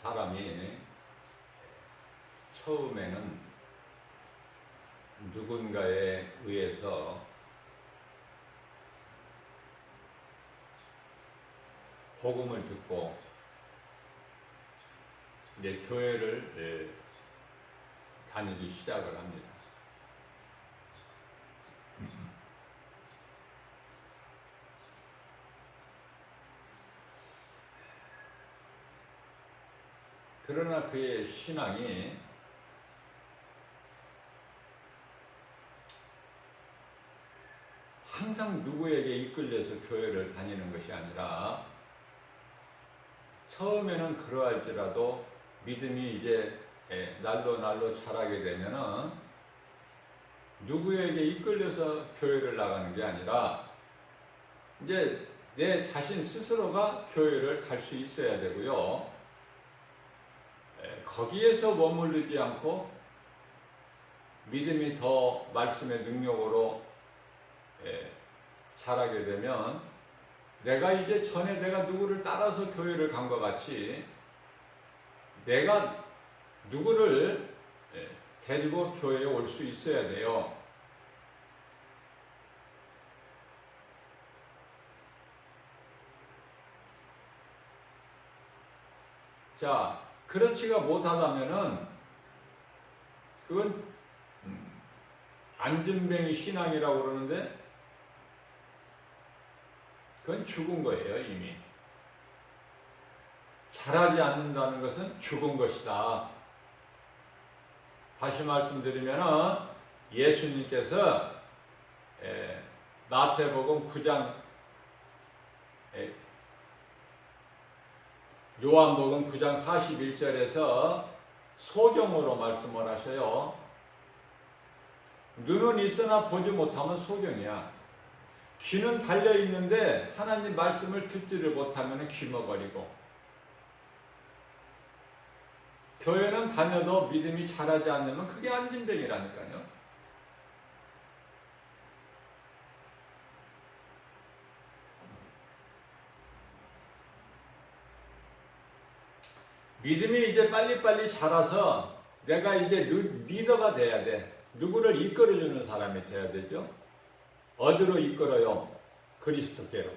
사람이 처음에는 누군가에 의해서 복음을 듣고 이제 교회를 다니기 시작을 합니다. 그러나 그의 신앙이 항상 누구에게 이끌려서 교회를 다니는 것이 아니라 처음에는 그러할지라도 믿음이 이제 날로 자라게 되면은 누구에게 이끌려서 교회를 나가는 게 아니라 이제 내 자신 스스로가 교회를 갈 수 있어야 되고요. 거기에서 머무르지 않고 믿음이 더 말씀의 능력으로 자라게 되면 내가 이제 전에 내가 누구를 따라서 교회를 간 것 같이 내가 누구를 데리고 교회에 올 수 있어야 돼요. 자, 그렇지가 못하다면은 그건 안진뱅이 신앙이라고 그러는데 그건 죽은 거예요, 이미. 잘하지 않는다는 것은 죽은 것이다. 다시 말씀드리면은 예수님께서 마태복음 9장 요한복음 9장 41절에서 소경으로 말씀을 하셔요. 눈은 있으나 보지 못하면 소경이야. 귀는 달려있는데 하나님 말씀을 듣지를 못하면 귀머거리고, 교회는 다녀도 믿음이 자라지 않으면 그게 안진뱅이라니까요. 믿음이 이제 빨리빨리 자라서 내가 이제 리더가 돼야 돼. 누구를 이끌어주는 사람이 돼야 되죠. 어디로 이끌어요? 그리스도께로.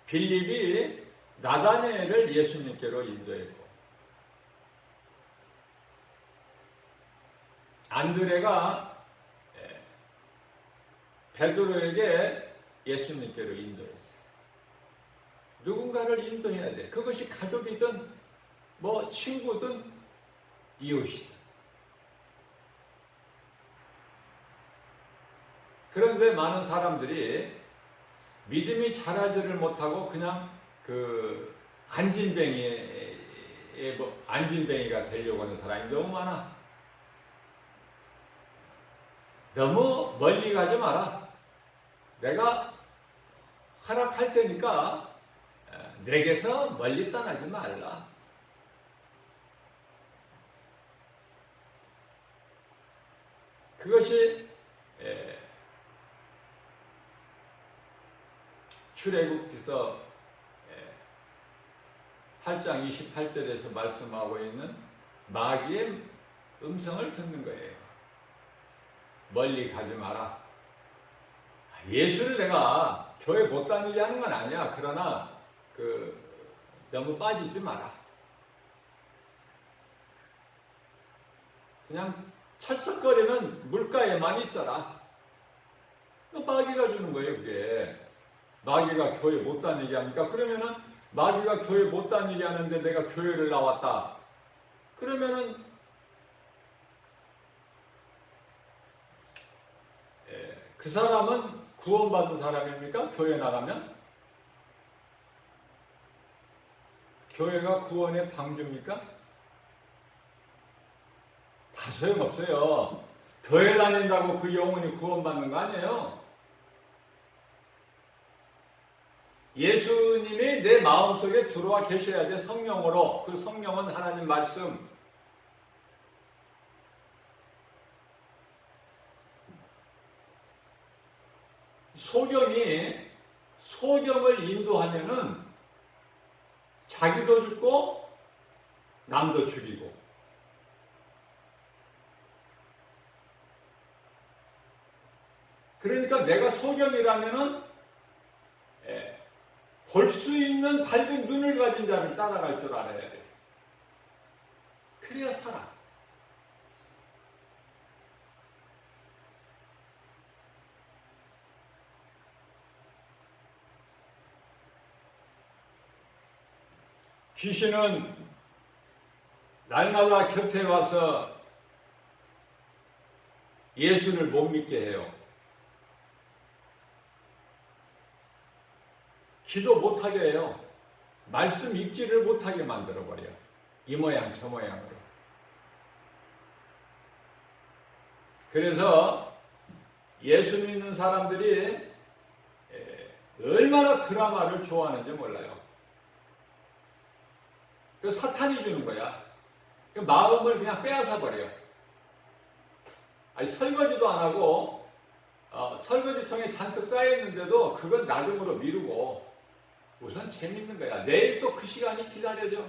빌립이 나다니엘을 예수님께로 인도했고, 안드레가 베드로에게 예수님께로 인도했어요. 누군가를 인도해야 돼. 그것이 가족이든 뭐 친구든 이웃이든. 그런데 많은 사람들이 믿음이 자라지를 못하고 그냥 그 안진뱅이가 되려고 하는 사람이 너무 많아. 너무 멀리 가지 마라. 내가 허락할 테니까 내게서 멀리 떠나지 말라. 그것이 출애굽기서 8장 28절에서 말씀하고 있는 마귀의 음성을 듣는 거예요. 멀리 가지 마라. 예수를 내가 교회 못 다니게 하는 건 아니야. 그러나 너무 빠지지 마라. 그냥 철썩거리는 물가에만 있어라. 마귀가 주는 거예요, 그게. 마귀가 교회 못 다니게 합니까? 그러면은 마귀가 교회 못 다니게 하는데 내가 교회를 나왔다. 그러면은 그 사람은 구원받은 사람입니까? 교회 나가면? 교회가 구원의 방주입니까? 다 소용없어요. 교회 다닌다고 그 영혼이 구원받는 거 아니에요. 예수님이 내 마음속에 들어와 계셔야 돼. 성령으로. 그 성령은 하나님 말씀. 소경을 인도하면은 자기도 죽고 남도 죽이고. 그러니까 내가 소경이라면은 볼 수 있는 밝은 눈을 가진 자를 따라갈 줄 알아야 돼. 그래야 살아. 귀신은 날마다 곁에 와서 예수를 못 믿게 해요. 기도 못하게 해요. 말씀 읽지를 못하게 만들어버려. 이 모양 저 모양으로. 그래서 예수 믿는 사람들이 얼마나 드라마를 좋아하는지 몰라요. 그 사탄이 주는 거야. 그 마음을 그냥 빼앗아 버려. 아니, 설거지도 안 하고 설거지통에 잔뜩 쌓여 있는데도 그건 나중으로 미루고 우선 재밌는 거야. 내일 또 그 시간이 기다려져.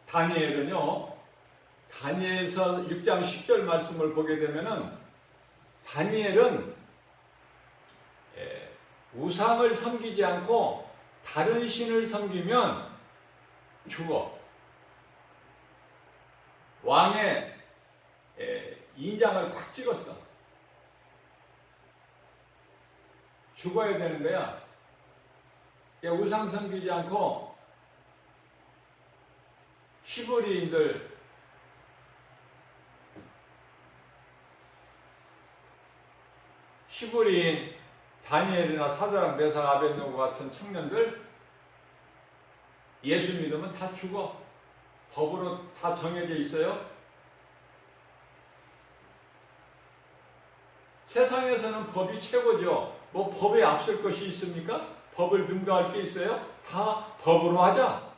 다니엘은요, 다니엘서 6장 10절 말씀을 보게 되면은 다니엘은 우상을 섬기지 않고 다른 신을 섬기면 죽어. 왕의 인장을 콱 찍었어. 죽어야 되는 거야. 우상 섬기지 않고 히브리인들, 히브리인 다니엘이나 사드락, 메삭, 아벳느고 같은 청년들 예수 믿으면 다 죽어. 법으로 다 정해져 있어요. 세상에서는 법이 최고죠. 뭐 법에 앞설 것이 있습니까? 법을 능가할 게 있어요? 다 법으로 하자.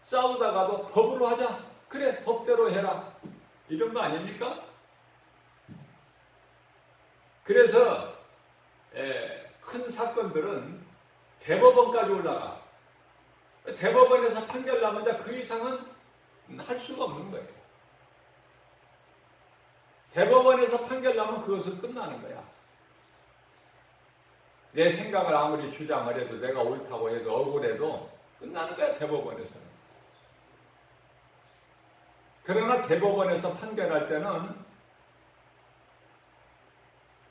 싸우다가도 법으로 하자. 그래, 법대로 해라. 이런 거 아닙니까? 그래서 큰 사건들은 대법원까지 올라가. 대법원에서 판결 나면 그 이상은 할 수가 없는 거예요. 대법원에서 판결 나면 그것은 끝나는 거야. 내 생각을 아무리 주장을 해도, 내가 옳다고 해도, 억울해도 끝나는 거야, 대법원에서는. 그러나 대법원에서 판결할 때는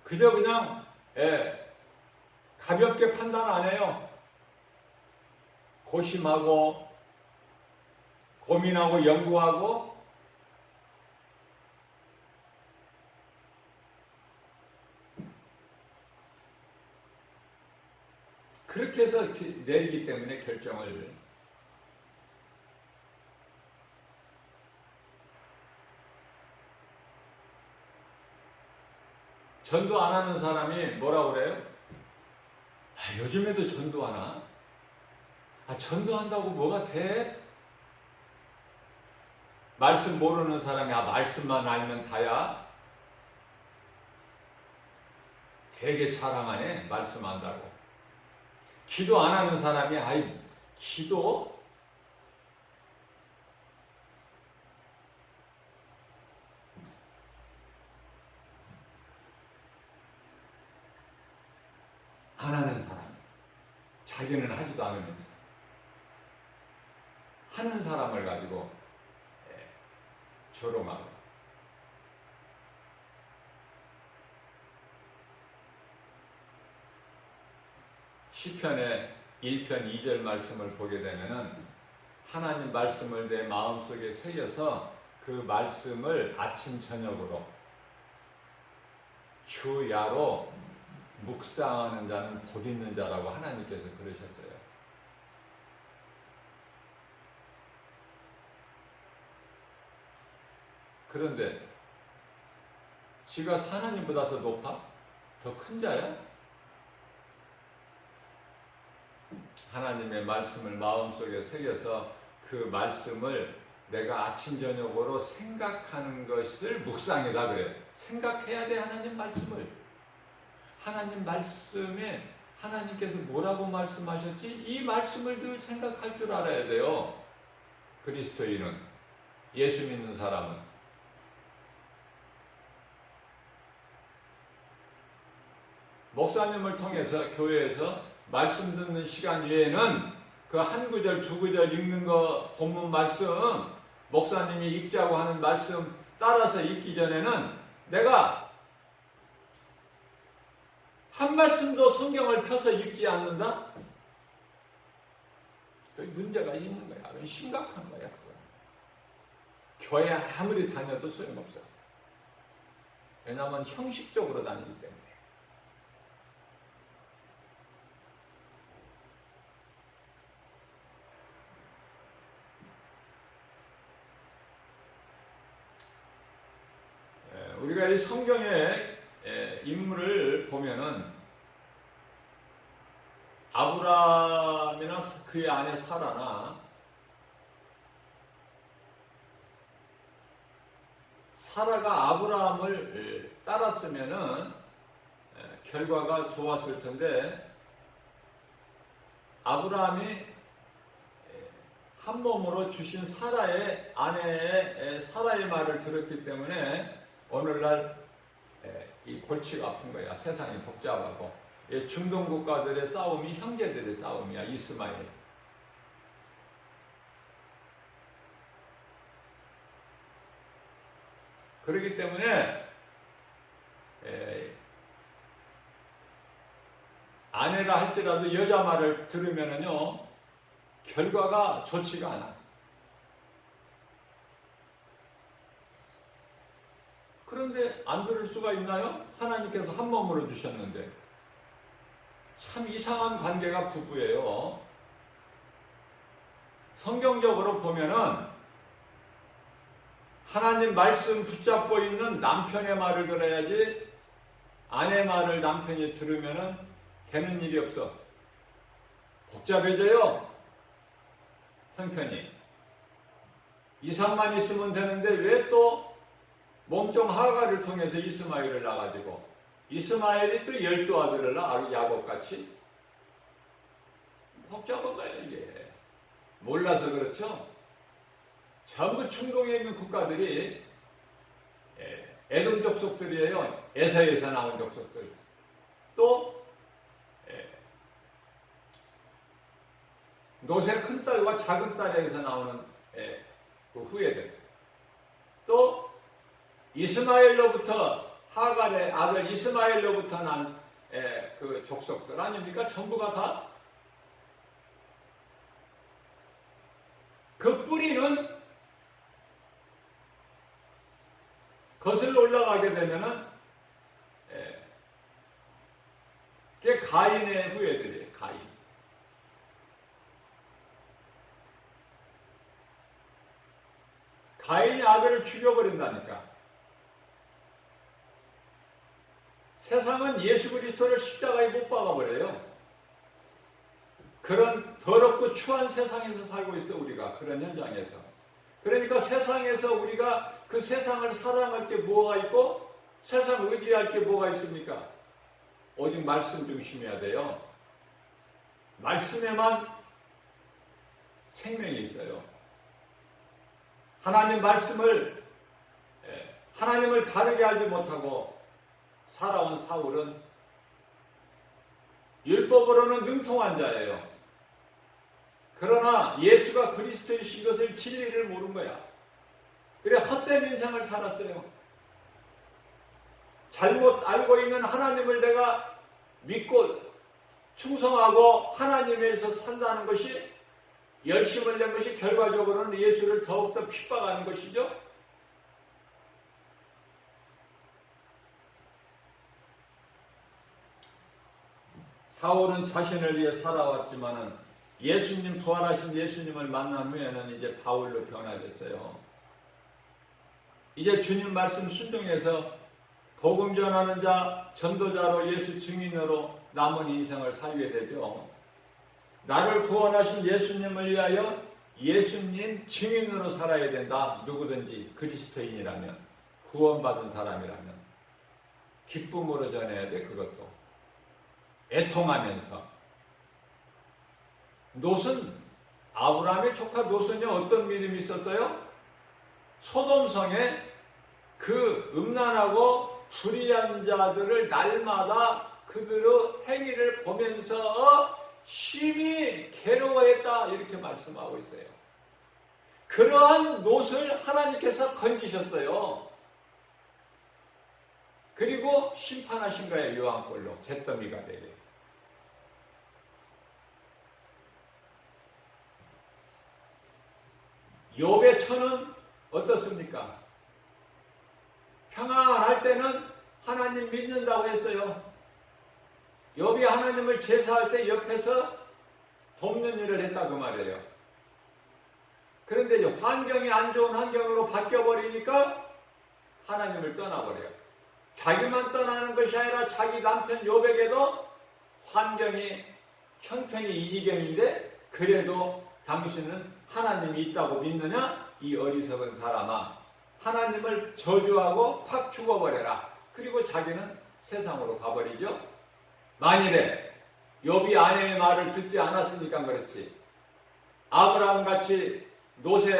그저 그냥 가볍게 판단 안 해요. 고심하고 고민하고 연구하고 그렇게 해서 내리기 때문에 결정을. 전도 안 하는 사람이 뭐라고 그래요? 요즘에도 전도하나? 전도한다고 뭐가 돼? 말씀 모르는 사람이 말씀만 알면 다야? 되게 자랑하네, 말씀 안다고. 기도 안 하는 사람이 기도? 안 하는 사람, 자기는 하지도 않으면서 하는 사람을 가지고 조롱하고. 시편의 1편 2절 말씀을 보게 되면은 하나님 말씀을 내 마음속에 새겨서 그 말씀을 아침 저녁으로 주야로 묵상하는 자는 복 있는 자라고 하나님께서 그러셨어요. 그런데 지가 하나님보다 더 높아? 더 큰 자야? 하나님의 말씀을 마음속에 새겨서 그 말씀을 내가 아침 저녁으로 생각하는 것을 묵상이라 그래요. 생각해야 돼, 하나님 말씀을. 하나님 말씀에 하나님께서 뭐라고 말씀하셨지? 이 말씀을 늘 생각할 줄 알아야 돼요. 그리스도인은, 예수 믿는 사람은. 목사님을 통해서 교회에서 말씀 듣는 시간 외에는 그 한 구절, 두 구절 읽는 거, 본문 말씀, 목사님이 읽자고 하는 말씀 따라서 읽기 전에는 내가 한 말씀도 성경을 펴서 읽지 않는다? 문제가 있는 거야. 심각한 거야. 그거. 교회 아무리 다녀도 소용없어. 왜냐하면 형식적으로 다니기 때문에. 우리가 이 성경의 인물을 보면은 아브라함이나 그의 아내 사라나 사라가 아브라함을 따랐으면은 결과가 좋았을 텐데 아브라함이 한 몸으로 주신 사라의 아내의 사라의 말을 들었기 때문에 오늘날 이 골치가 아픈 거야. 세상이 복잡하고 중동 국가들의 싸움이 형제들의 싸움이야. 이스마엘. 그렇기 때문에 아내라 할지라도 여자 말을 들으면은요 결과가 좋지가 않아. 그런데 안 들을 수가 있나요? 하나님께서 한 몸으로 주셨는데. 참 이상한 관계가 부부예요. 성경적으로 보면은 하나님 말씀 붙잡고 있는 남편의 말을 들어야지 아내 말을 남편이 들으면은 되는 일이 없어. 복잡해져요. 형편이. 이상만 있으면 되는데 왜 또 몸종 하가를 통해서 이스마엘을 낳아가지고 이스마엘이 또 12아들을 낳아 야곱같이 복잡한 거예요 이게. 몰라서 그렇죠. 전부 중동에 있는 국가들이 에돔 족속들이에요. 에서에서 나온 족속들. 또 노새 큰딸과 작은딸에서 나오는 그 후예들. 또 이스마엘로부터 하갈의 아들 이스마엘로부터 난 그 족속들 아닙니까? 전부가 다 그 뿌리는 거슬러 올라가게 되면은 그게 가인의 후예들이에요. 가인. 가인이 아벨을 죽여버린다니까. 세상은 예수 그리스도를 십자가에 못 박아버려요. 그런 더럽고 추한 세상에서 살고 있어 우리가. 그런 현장에서. 그러니까 세상에서 우리가 그 세상을 사랑할 게 뭐가 있고 세상 의지할 게 뭐가 있습니까? 오직 말씀 중심이어야 돼요. 말씀에만 생명이 있어요. 하나님 말씀을 하나님을 바르게 알지 못하고 살아온 사울은 율법으로는 능통한 자예요. 그러나 예수가 그리스도이신 것을 진리를 모른 거야. 그래 헛된 인생을 살았어요. 잘못 알고 있는 하나님을 내가 믿고 충성하고 하나님에서 산다는 것이 열심을 낸 것이 결과적으로는 예수를 더욱더 핍박하는 것이죠. 사울은 자신을 위해 살아왔지만은 예수님 부활하신 예수님을 만난 후에는 이제 바울로 변화됐어요. 이제 주님 말씀 순종해서 복음 전하는 자, 전도자로 예수 증인으로 남은 인생을 살게 되죠. 나를 구원하신 예수님을 위하여 예수님 증인으로 살아야 된다. 누구든지 그리스도인이라면, 구원받은 사람이라면 기쁨으로 전해야 돼. 그것도 애통하면서. 롯은, 아브라함의 조카 롯은요, 어떤 믿음이 있었어요? 소돔성에 그 음란하고 불의한 자들을 날마다 그들의 행위를 보면서 심히 괴로워했다, 이렇게 말씀하고 있어요. 그러한 롯을 하나님께서 건지셨어요. 그리고 심판하신 거예요. 요한꼴로 잿더미가 되게. 욥의 처는 어떻습니까? 평안할 때는 하나님 믿는다고 했어요. 욥이 하나님을 제사할 때 옆에서 돕는 일을 했다 그 말이에요. 그런데 이제 환경이 안 좋은 환경으로 바뀌어버리니까 하나님을 떠나버려요. 자기만 떠나는 것이 아니라 자기 남편 욥에게도 환경이 형편이 이 지경인데 그래도 당신은 하나님이 있다고 믿느냐? 이 어리석은 사람아, 하나님을 저주하고 팍 죽어버려라. 그리고 자기는 세상으로 가버리죠. 만일에 욥이 아내의 말을 듣지 않았으니까 그렇지, 아브라함같이 욥도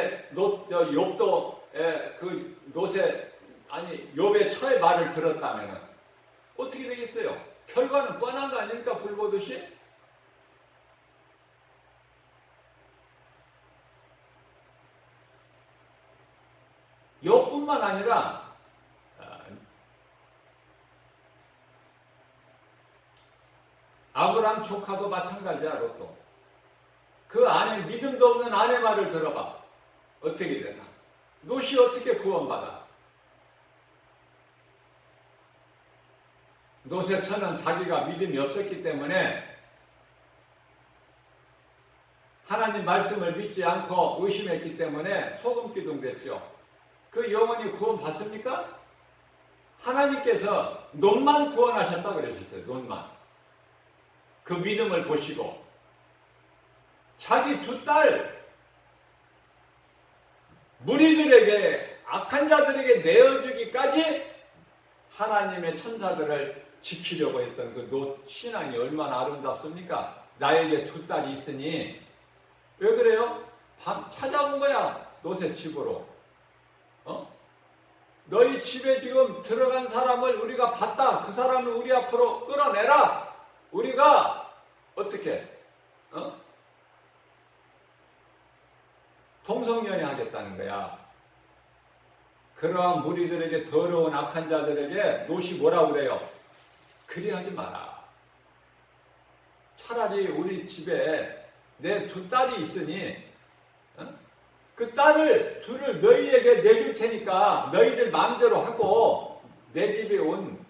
욥의 처의 말을 들었다면 어떻게 되겠어요? 결과는 뻔한 거 아닙니까? 불 보듯이. 욥뿐만 아니라 아브라함 조카도 마찬가지야. 롯도. 그 아내, 믿음도 없는 아내 말을 들어봐. 어떻게 되나? 롯이 어떻게 구원받아? 롯의 처는 자기가 믿음이 없었기 때문에 하나님 말씀을 믿지 않고 의심했기 때문에 소금기둥 됐죠. 그 영혼이 구원받습니까? 하나님께서 롯만 구원하셨다 그러셨어요. 롯만. 그 믿음을 보시고 자기 두 딸 무리들에게, 악한 자들에게 내어주기까지 하나님의 천사들을 지키려고 했던 그 롯 신앙이 얼마나 아름답습니까? 나에게 두 딸이 있으니. 왜 그래요? 밤 찾아온 거야. 롯의 집으로. 너희 집에 지금 들어간 사람을 우리가 봤다. 그 사람을 우리 앞으로 끌어내라. 우리가 어떻게 동성연애 하겠다는 거야. 그러한 무리들에게, 더러운 악한 자들에게 롯이 뭐라고 그래요? 그리 하지 마라. 차라리 우리 집에 내 두 딸이 있으니 그 딸을 둘을 너희에게 내줄 테니까 너희들 마음대로 하고 내 집에 온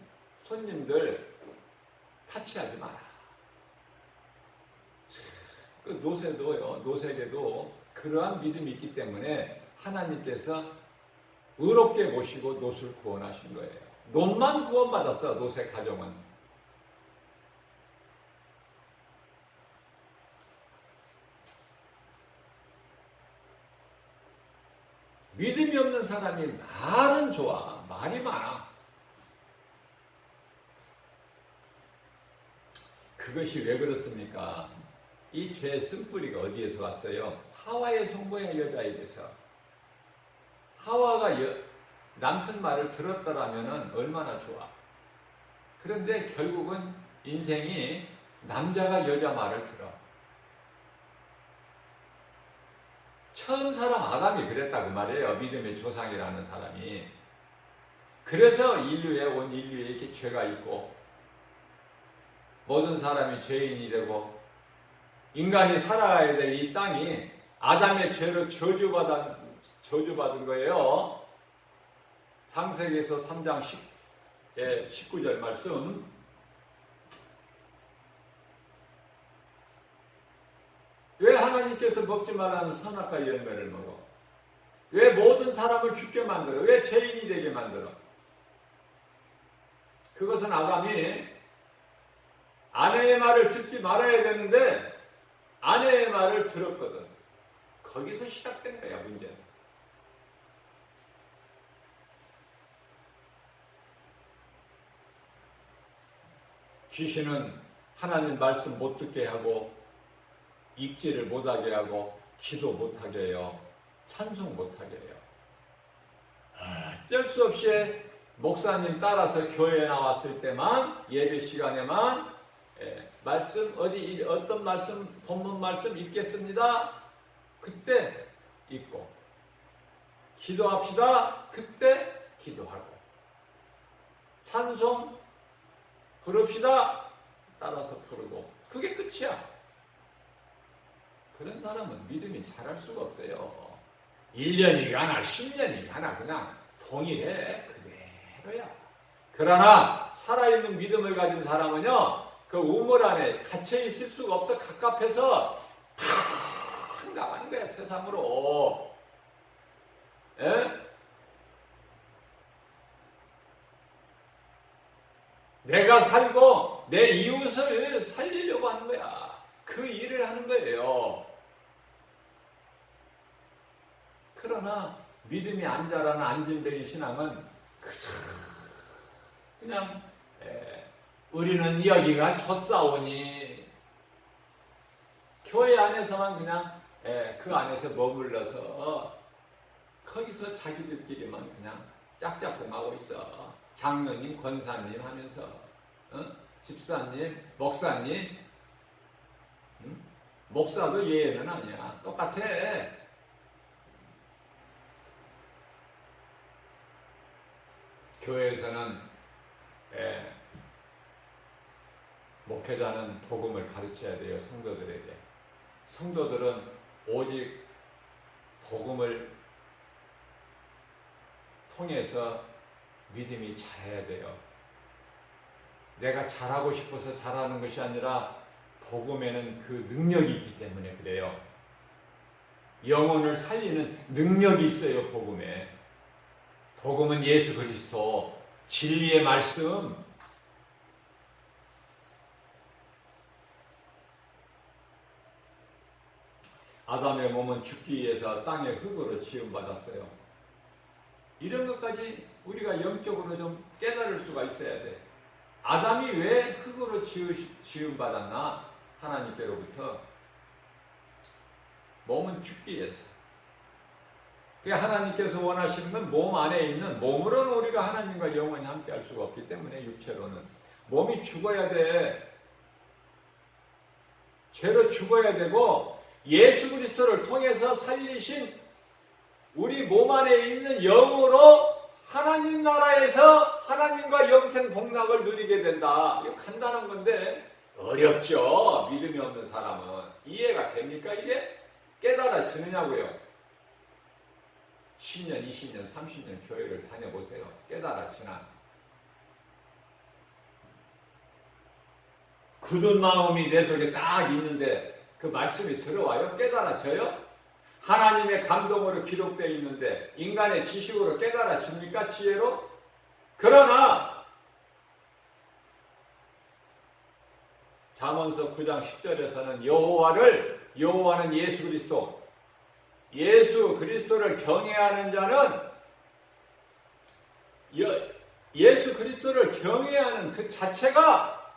손님들 타치하지 마라. 그 롯에게도 그러한 믿음이 있기 때문에 하나님께서 의롭게 보시고 롯을 구원하신 거예요. 롯만 구원받았어. 롯의 가정은. 믿음이 없는 사람이 말은 좋아. 말이 많아. 그것이 왜 그렇습니까? 이 죄의 쓴뿌리가 어디에서 왔어요? 하와의 성모의 여자에게서. 하와가 남편 말을 들었더라면 얼마나 좋아. 그런데 결국은 인생이 남자가 여자 말을 들어. 처음 사람 아담이 그랬다 그 말이에요. 믿음의 조상이라는 사람이. 그래서 온 인류에 이렇게 죄가 있고 모든 사람이 죄인이 되고 인간이 살아가야 될 이 땅이 아담의 죄로 저주받은 거예요. 창세기에서 3장 19절 말씀. 왜 하나님께서 먹지 말라는 선악과 열매를 먹어? 왜 모든 사람을 죽게 만들어? 왜 죄인이 되게 만들어? 그것은 아담이 아내의 말을 듣지 말아야 되는데 아내의 말을 들었거든. 거기서 시작된 거야, 문제는. 귀신은 하나님 말씀 못 듣게 하고 읽지를 못하게 하고 기도 못하게 해요. 찬송 못하게 해요. 어쩔 수 없이 목사님 따라서 교회에 나왔을 때만 예배 시간에만 말씀 어떤 말씀 본문 말씀 읽겠습니다. 그때 읽고 기도합시다. 그때 기도하고 찬송 부릅시다. 따라서 부르고 그게 끝이야. 그런 사람은 믿음이 자랄 수가 없어요. 1년이 가나 10년이 가나 그냥 동일해. 그대로야. 그러나 살아있는 믿음을 가진 사람은요. 그 우물 안에 갇혀 있을 수가 없어. 갑갑해서 팍 나가는 거야. 세상으로. 에? 내가 살고 내 이웃을 살리려고 하는 거야. 그 일을 하는 거예요. 그러나 믿음이 안 자라는 안진뱅이 신앙은 그냥 우리는 여기가 좋사오니 교회 안에서만 그냥 그 안에서 머물러서 거기서 자기들끼리만 그냥 짝짝꿍하고 있어. 장로님, 권사님 하면서 집사님, 목사님 목사도 예외는 아니야. 똑같아. 교회에서는 목회자는 복음을 가르쳐야 돼요. 성도들에게. 성도들은 오직 복음을 통해서 믿음이 자라야 돼요. 내가 잘하고 싶어서 잘하는 것이 아니라 복음에는 그 능력이 있기 때문에 그래요. 영혼을 살리는 능력이 있어요. 복음에. 복음은 예수 그리스도, 진리의 말씀. 아담의 몸은 죽기 위해서 땅의 흙으로 지음받았어요. 이런 것까지 우리가 영적으로 좀 깨달을 수가 있어야 돼. 아담이 왜 흙으로 지음받았나? 하나님께로부터. 몸은 죽기 위해서. 하나님께서 원하시는 건 몸 안에 있는, 몸으로는 우리가 하나님과 영원히 함께 할 수가 없기 때문에 육체로는. 몸이 죽어야 돼. 죄로 죽어야 되고 예수 그리스도를 통해서 살리신 우리 몸 안에 있는 영으로 하나님 나라에서 하나님과 영생 복락을 누리게 된다. 이거 간단한 건데 어렵죠. 믿음이 없는 사람은. 이해가 됩니까 이게? 깨달아지느냐고요. 10년, 20년, 30년 교회를 다녀보세요. 깨달아지나? 굳은 마음이 내 속에 딱 있는데 그 말씀이 들어와요? 깨달아져요? 하나님의 감동으로 기록되어 있는데 인간의 지식으로 깨달아집니까? 지혜로? 그러나 잠언서 9장 10절에서는 여호와는 예수 그리스도, 예수 그리스도를 경외하는 자는 예수 그리스도를 경외하는 그 자체가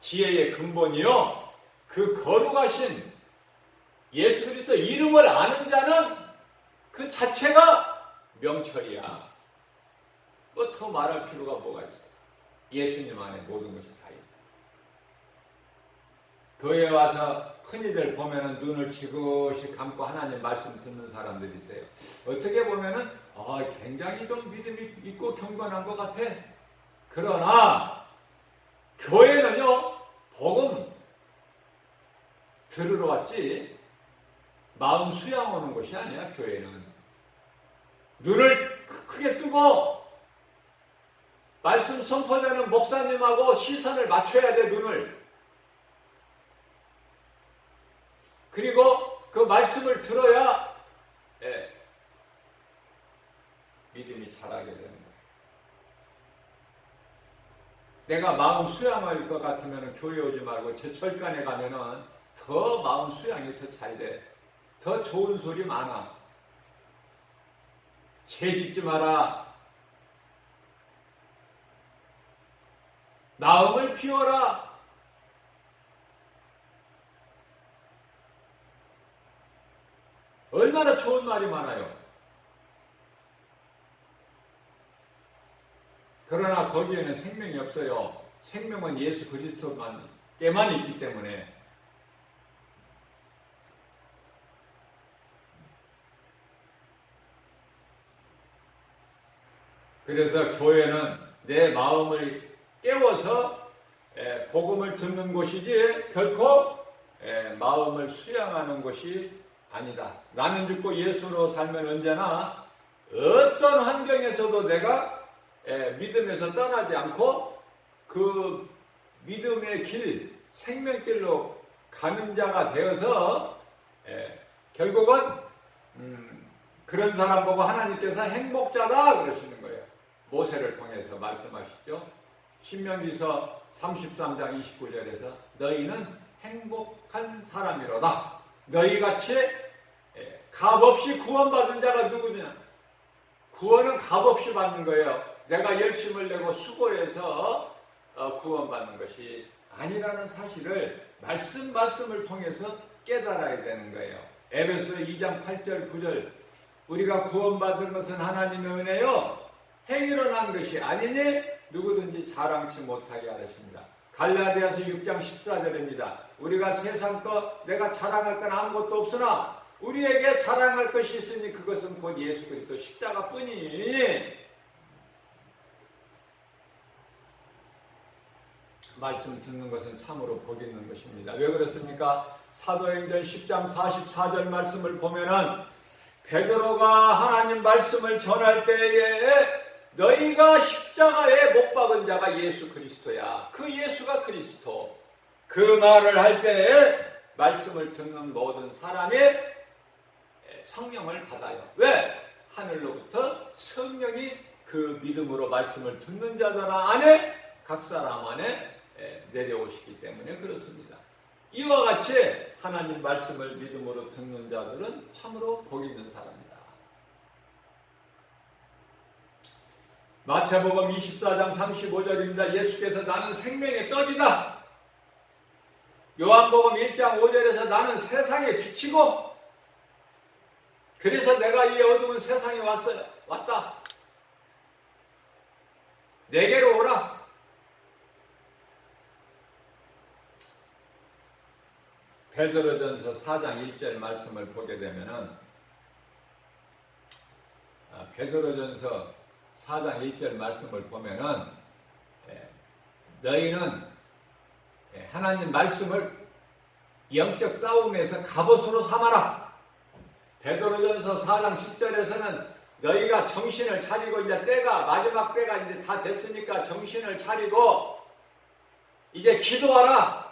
지혜의 근본이요. 그 거룩하신 예수 그리스도 이름을 아는 자는 그 자체가 명철이야. 뭐 더 말할 필요가 뭐가 있어. 예수님 안에 모든 것이 다 있다. 교회에 와서 흔히들 보면은 눈을 지그시 감고 하나님 말씀 듣는 사람들이 있어요. 어떻게 보면은 굉장히 좀 믿음이 있고 경건한 것 같아. 그러나 교회는요, 복음 들으러 왔지 마음 수양하는 것이 아니야. 교회는 눈을 크게 뜨고 말씀 선포되는 목사님하고 시선을 맞춰야 돼. 눈을. 그리고 그 말씀을 들어야 믿음이 자라게 되는 거예요. 내가 마음 수양할 것 같으면 교회 오지 말고 제 절간에 가면은 더 마음 수양이 더 잘 돼. 더 좋은 소리 많아. 죄 짓지 마라. 마음을 비워라. 얼마나 좋은 말이 많아요. 그러나 거기에는 생명이 없어요. 생명은 예수 그리스도께만 있기 때문에. 그래서 교회는 내 마음을 깨워서 복음을 듣는 곳이지 결코 마음을 수양하는 곳이 아니다. 나는 죽고 예수로 살면 언제나 어떤 환경에서도 내가 믿음에서 떠나지 않고 그 믿음의 길, 생명길로 가는 자가 되어서 결국은 그런 사람 보고 하나님께서 행복자다 그러시는 거예요. 모세를 통해서 말씀하시죠. 신명기서 33장 29절에서 너희는 행복한 사람이로다. 너희같이 값없이 구원받은 자가 누구냐? 구원은 값없이 받는 거예요. 내가 열심을 내고 수고해서 구원받는 것이 아니라는 사실을 말씀을 통해서 깨달아야 되는 거예요. 에베소 2장 8절 9절 우리가 구원받은 것은 하나님의 은혜요 행위로 난 것이 아니니 누구든지 자랑치 못하게 하셨습니다. 갈라디아서 6장 14절입니다. 우리가 세상 것 내가 자랑할 건 아무것도 없으나 우리에게 자랑할 것이 있으니 그것은 곧 예수 그리스도 십자가뿐이니 말씀 듣는 것은 참으로 복 있는 것입니다. 왜 그렇습니까? 사도행전 10장 44절 말씀을 보면은 베드로가 하나님 말씀을 전할 때에 너희가 십자가에 못 박은 자가 예수 그리스도야. 그 예수가 그리스도. 그 말을 할 때에 말씀을 듣는 모든 사람이 성령을 받아요. 왜? 하늘로부터 성령이 그 믿음으로 말씀을 듣는 자들 안에 각 사람 안에 내려오시기 때문에 그렇습니다. 이와 같이 하나님 말씀을 믿음으로 듣는 자들은 참으로 복 있는 사람입니다. 마태복음 24장 35절입니다. 예수께서 나는 생명의 떡이다. 요한복음 1장 5절에서 나는 세상의 빛이고 그래서 내가 이 어두운 세상에 왔다. 내게로 오라. 베드로전서 4장 1절 말씀을 보게 되면은 베드로전서 4장 1절 말씀을 보면은 너희는 하나님 말씀을 영적 싸움에서 갑옷으로 삼아라. 베드로전서 4장 10절에서는 너희가 정신을 차리고 이제 마지막 때가 이제 다 됐으니까 정신을 차리고 이제 기도하라.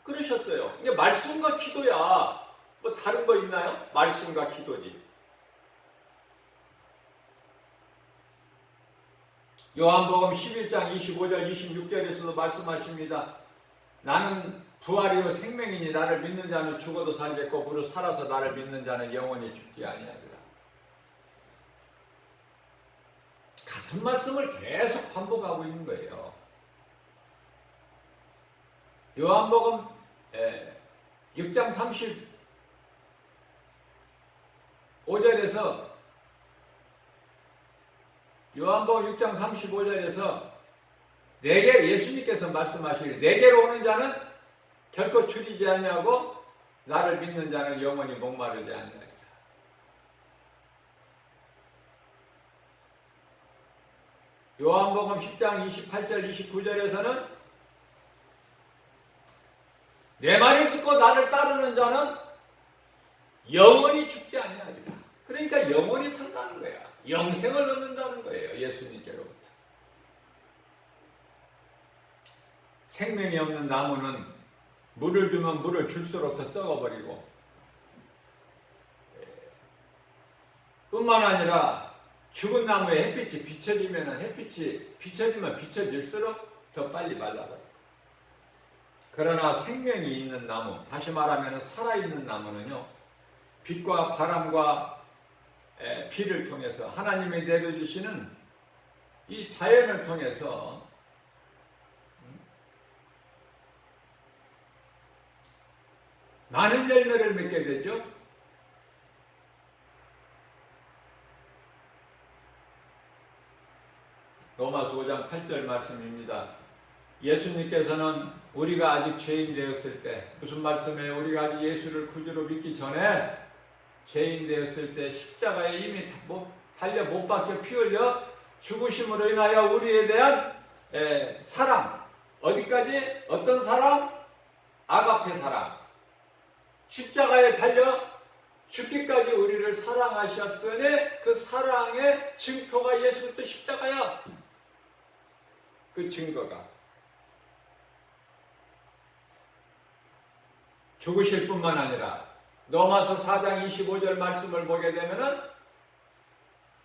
그러셨어요. 이게 말씀과 기도야. 뭐 다른 거 있나요? 말씀과 기도지. 요한복음 11장 25절 26절에서도 말씀하십니다. 나는 부활이요 생명이니 나를 믿는 자는 죽어도 살겠고 부르 살아서 나를 믿는 자는 영원히 죽지 아니하리라. 같은 말씀을 계속 반복하고 있는 거예요. 요한복음 6장 35절에서 요한복음 6장 35절에서 내게 예수님께서 말씀하시기를 내게로 오는 자는 결코 줄이지 아니하고 나를 믿는 자는 영원히 목마르지 아니하리라. 요한복음 10장 28절 29절에서는 내 말을 듣고 나를 따르는 자는 영원히 죽지 아니하리라. 그러니까 영원히 산다는 거야. 영생을 얻는다는 거예요. 예수님께로부터. 생명이 없는 나무는 물을 주면 물을 줄수록 더 썩어버리고 뿐만 아니라 죽은 나무에 햇빛이 비춰지면 햇빛이 비춰지면 비춰질수록 더 빨리 말라버려요. 그러나 생명이 있는 나무, 다시 말하면 살아있는 나무는요, 빛과 바람과 비를 통해서 하나님이 내려주시는 이 자연을 통해서 많은 열매를 맺게 되죠. 로마서 5장 8절 말씀입니다. 예수님께서는 우리가 아직 죄인 되었을 때, 무슨 말씀이에요? 우리가 아직 예수를 구주로 믿기 전에 죄인 되었을 때 십자가에 이미 달려 못 박혀 피 흘려 죽으심으로 인하여 우리에 대한 사랑, 어디까지? 어떤 사랑? 아가페 사랑. 십자가에 달려 죽기까지 우리를 사랑하셨으니 그 사랑의 증표가 예수 그리스도 십자가야. 그 증거가 죽으실 뿐만 아니라 로마서 4장 25절 말씀을 보게 되면은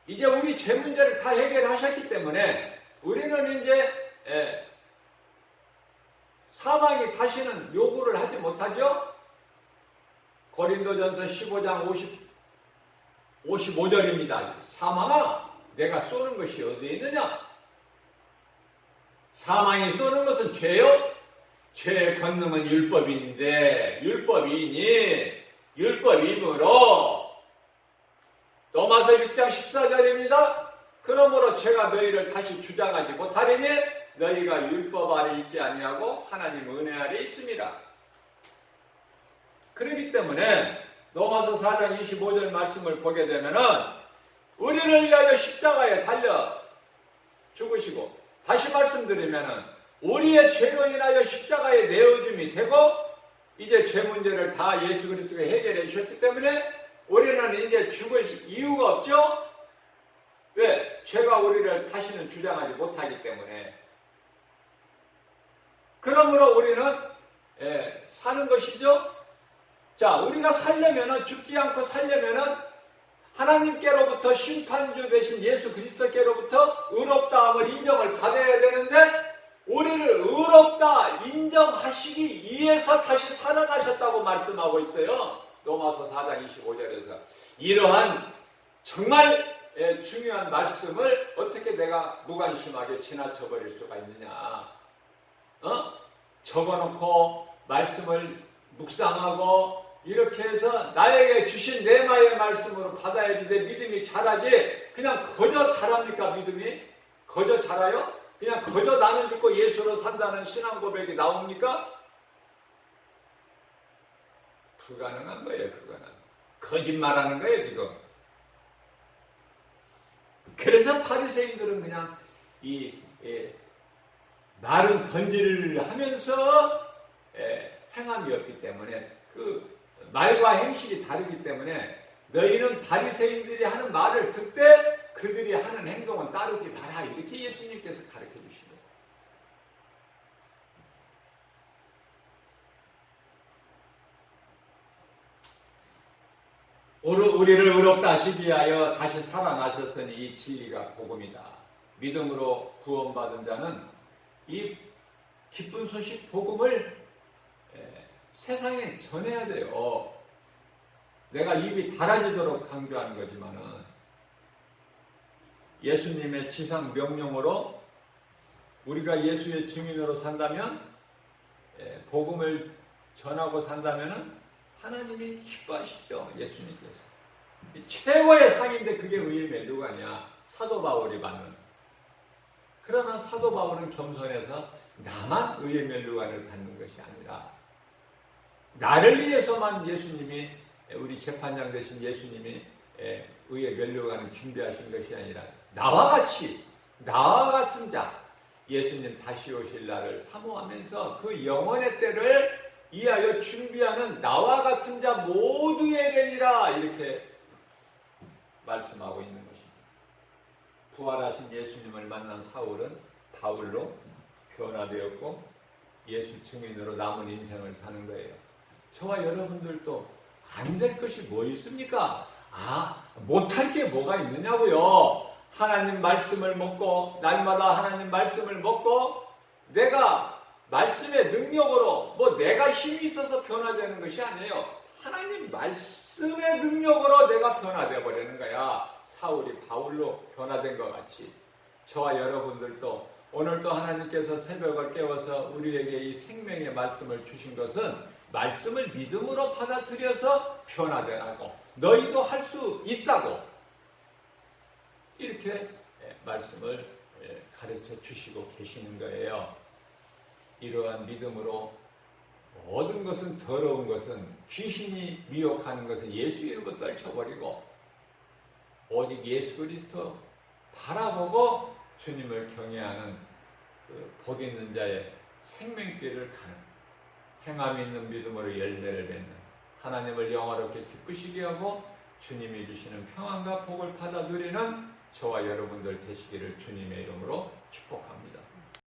이제 우리 죄 문제를 다 해결하셨기 때문에 우리는 이제 사망이 다시는 요구를 하지 못하죠. 고린도전서 15장 55절입니다. 사망아, 내가 쏘는 것이 어디에 있느냐? 사망이 쏘는 것은 죄요? 죄의 권능은 율법인데 율법이니 율법이므로 로마서 6장 14절입니다. 그러므로 죄가 너희를 다시 주장하지 못하리니 너희가 율법 아래 있지 아니하고 하나님 은혜 아래 있습니다. 그렇기 때문에 로마서 4장 25절 말씀을 보게 되면은 우리를 위하여 십자가에 달려 죽으시고, 다시 말씀드리면은 우리의 죄로 인하여 십자가에 내어줌이 되고 이제 죄 문제를 다 예수 그리스도가 해결해 주셨기 때문에 우리는 이제 죽을 이유가 없죠. 왜? 죄가 우리를 다시는 주장하지 못하기 때문에. 그러므로 우리는 사는 것이죠. 자, 우리가 살려면은, 죽지 않고 살려면은 하나님께로부터 심판주 되신 예수 그리스도께로부터 의롭다함을 인정을 받아야 되는데 우리를 의롭다 인정하시기 위해서 다시 살아나셨다고 말씀하고 있어요. 로마서 4장 25절에서. 이러한 정말 중요한 말씀을 어떻게 내가 무관심하게 지나쳐버릴 수가 있느냐. 적어놓고 말씀을 묵상하고 이렇게 해서 나에게 주신 레마의 말씀으로 받아야지 내 믿음이 자라지. 그냥 거저 자랍니까? 믿음이? 거저 자라요? 그냥 거저 나는 죽고 예수로 산다는 신앙 고백이 나옵니까? 불가능한 거예요. 그거는 거짓말하는 거예요 지금. 그래서 바리새인들은 그냥 말은 번지를 하면서 행함이 없기 때문에, 그 말과 행실이 다르기 때문에 너희는 바리새인들이 하는 말을 듣되 그들이 하는 행동은 따르지 마라, 이렇게 예수님께서 가르쳐 주시고, 우리를 의롭다 하시기 위하여 다시 살아나셨으니 이 진리가 복음이다. 믿음으로 구원받은 자는 이 기쁜 소식 복음을 세상에 전해야 돼요. 내가 입이 닳아지도록 강조하는 거지만은 예수님의 지상 명령으로 우리가 예수의 증인으로 산다면, 복음을 전하고 산다면은 하나님이 기뻐하시죠. 예수님께서 최고의 상인데 그게 의의 멜루가냐? 사도 바울이 받는. 그러나 사도 바울은 겸손해서 나만 의의 멜루가를 받는 것이 아니라 나를 위해서만 예수님이, 우리 재판장 되신 예수님이 의의 멸류관을 준비하신 것이 아니라 나와 같은 자, 예수님 다시 오실 날을 사모하면서 그 영원의 때를 이하여 준비하는 나와 같은 자 모두에게니라, 이렇게 말씀하고 있는 것입니다. 부활하신 예수님을 만난 사울은 바울로 변화되었고 예수 증인으로 남은 인생을 사는 거예요. 저와 여러분들도 안 될 것이 뭐 있습니까? 못할 게 뭐가 있느냐고요. 하나님 말씀을 먹고, 날마다 하나님 말씀을 먹고, 내가 말씀의 능력으로, 내가 힘이 있어서 변화되는 것이 아니에요. 하나님 말씀의 능력으로 내가 변화되어 버리는 거야. 사울이 바울로 변화된 것 같이 저와 여러분들도 오늘도 하나님께서 새벽을 깨워서 우리에게 이 생명의 말씀을 주신 것은 말씀을 믿음으로 받아들여서 변화되라고, 너희도 할 수 있다고, 이렇게 말씀을 가르쳐 주시고 계시는 거예요. 이러한 믿음으로 모든 것은, 더러운 것은, 귀신이 미혹하는 것은 예수 이름으로 떨쳐버리고 오직 예수 그리스도 바라보고 주님을 경외하는 그 복 있는 자의 생명길을 가는, 행함 있는 믿음으로 열매를 맺는, 하나님을 영화롭게 기쁘시게 하고 주님이 주시는 평안과 복을 받아 누리는 저와 여러분들 되시기를 주님의 이름으로 축복합니다.